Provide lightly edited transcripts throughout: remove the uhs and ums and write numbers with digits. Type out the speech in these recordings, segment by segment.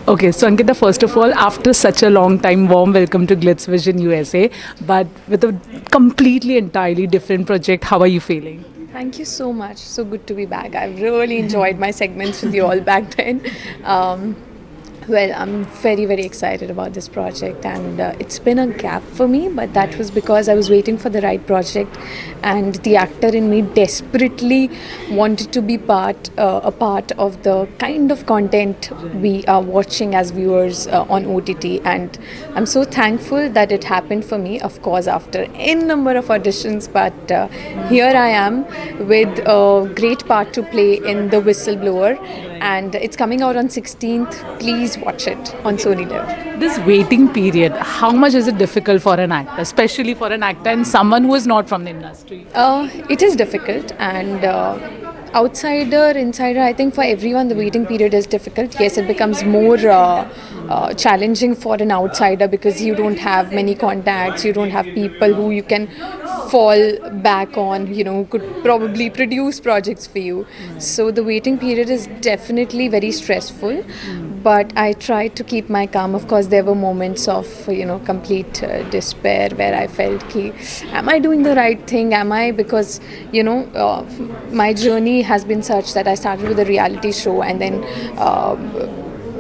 Okay, so Ankita, first of all, after such a long time, warm welcome to Glitz Vision USA, but with a completely entirely different project. How are you feeling? Thank you so much. So good to be back. I've really enjoyed my segments with you all back then. Um, well, I'm very, very excited about this project, and it's been a gap for me, but that was because I was waiting for the right project, and the actor in me desperately wanted to be a part of the kind of content we are watching as viewers on OTT, and I'm so thankful that it happened for me. Of course, after n number of auditions, but here I am with a great part to play in The Whistleblower, and it's coming out on 16th. Please watch it on Sony Live. This waiting period, how much is it difficult for an actor, especially for an actor and someone who is not from the industry? It is difficult, and outsider, insider, I think for everyone the waiting period is difficult. Yes, it becomes more challenging for an outsider because you don't have many contacts, you don't have people who you can fall back on, who could probably produce projects for you. So the waiting period is definitely very stressful, but I tried to keep my calm. Of course, there were moments of complete despair where I felt, ki, am I doing the right thing? Am I? Because my journey has been such that I started with a reality show and then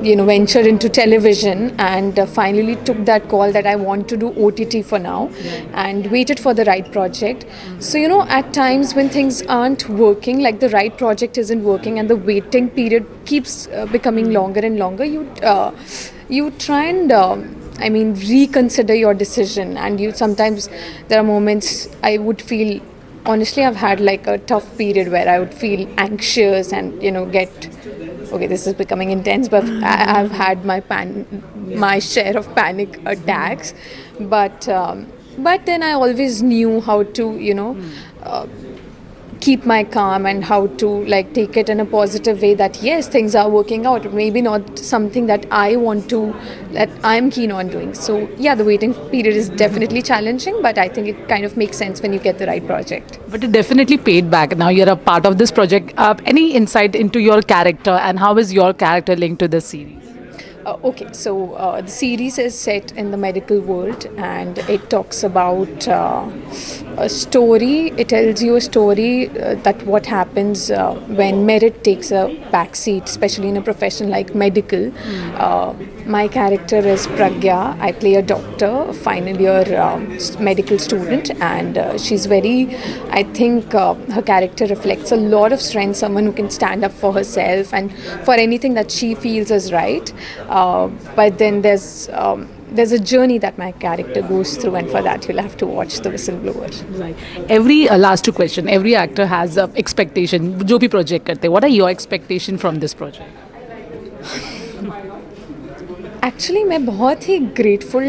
ventured into television, and finally took that call that I want to do OTT for now, and waited for the right project. So at times when things aren't working, like the right project isn't working and the waiting period keeps becoming longer and longer, you try and reconsider your decision, and you sometimes, there are moments I would feel, honestly, I've had like a tough period where I would feel anxious and get, okay, this is becoming intense, but I've had my share of panic attacks, but then I always knew how to keep my calm and how to like take it in a positive way, that yes, things are working out, maybe not something that I'm keen on doing. So yeah, the waiting period is definitely challenging, but I think it kind of makes sense when you get the right project. But it definitely paid back. Now you're a part of this project. Any insight into your character and how is your character linked to this series? Okay, so the series is set in the medical world, and it talks about a story. It tells you a story that what happens when merit takes a backseat, especially in a profession like medical. My character is Pragya. I play a doctor, a final year medical student, and she's very, I think her character reflects a lot of strength, someone who can stand up for herself and for anything that she feels is right. But then there's a journey that my character goes through, and for that you'll have to watch The Whistleblower. Right. Every last two question. Every actor has a expectation. जो भी project करते. What are your expectation from this project? Actually मैं बहुत ही grateful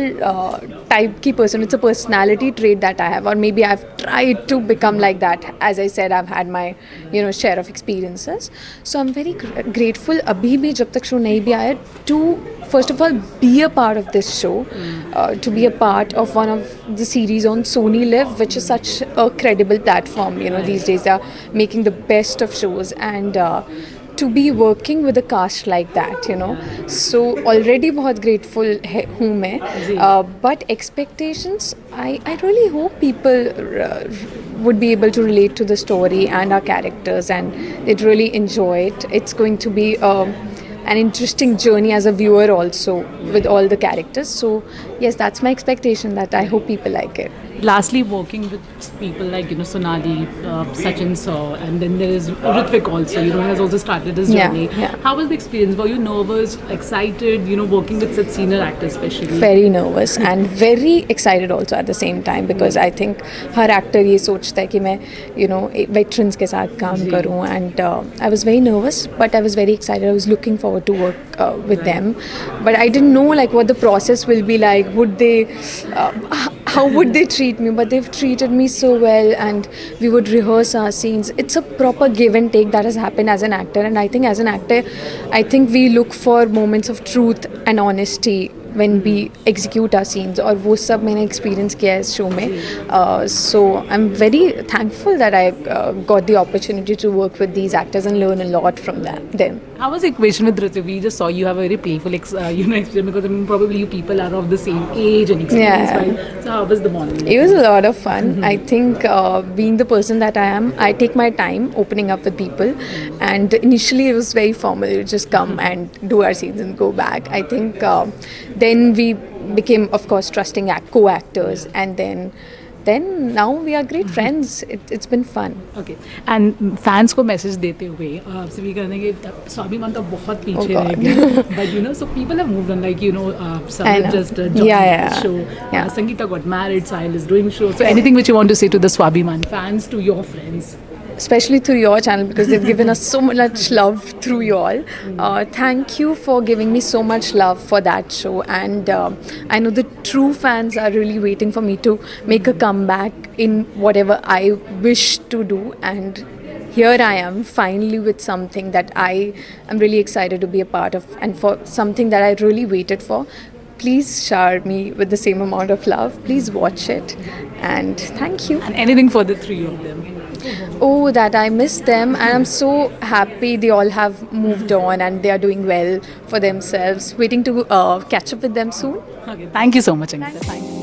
type की person, it's a personality trait that I have, और may be I have tried to become like that. As I said, I have had my share of experiences. So I am very grateful अभी भी, जब तक show नहीं भी आया, to first of all be a part of this show, to be a part of one of the series on Sony Live, which is such a credible platform. These days they are making the best of shows, and to be working with a cast like that, so already बहुत grateful हूँ मैं, but expectations, I really hope people would be able to relate to the story and our characters, and they'd really enjoy it. It's going to be an interesting journey as a viewer also, with all the characters. So yes, that's my expectation, that I hope people like it. Lastly, working with people like Sonali, Sachin Sir, and then there is Ritvik also. Has also started his journey. Yeah. How was the experience? Were you nervous, excited? Working with such senior actors, especially. Very nervous and very excited also at the same time, because I think her actor ये सोचता है कि मैं veterans के साथ काम करूँ, and I was very nervous, but I was very excited. I was looking forward to work with them, but I didn't know like what the process will be like. Would they how would they treat me? But they've treated me so well, and we would rehearse our scenes. It's a proper give and take that has happened as an actor, and I think as an actor, I think we look for moments of truth and honesty when we execute our scenes, और वो सब मैंने experience किया है इस show में. So I'm very thankful that I got the opportunity to work with these actors and learn a lot from them. How was the equation with Ritu? We just saw you have a very playful, expression because I mean, probably you people are of the same age and experience. Yeah. Right? So how was the bonding? It was a lot of fun. I think being the person that I am, I take my time opening up with people. And initially it was very formal. You just come and do our scenes and go back. I think then we became, of course, trusting co-actors. And then now we are great friends. It's been fun. Okay. And fans को message देते हुए आपसे भी करने के स्वाभिमान तो बहुत पीछे God. रह गए. But you know, so people have moved on. Like you know, I Samit know. just joined Yeah. the show. Yeah. Sangeeta got married. Sahil is doing show. So anything which you want to say to the Swabhiman fans, to your friends? Especially through your channel because they've given us so much love through you all. Thank you for giving me so much love for that show, and I know the true fans are really waiting for me to make a comeback in whatever I wish to do, and here I am finally with something that I am really excited to be a part of, and for something that I really waited for. Please shower me with the same amount of love. Please watch it, and thank you. And anything for the three of them? Oh, that I miss them, and I'm so happy they all have moved on and they are doing well for themselves. Waiting to catch up with them soon. Okay. Thank you so much, Sangeeta. Thank you.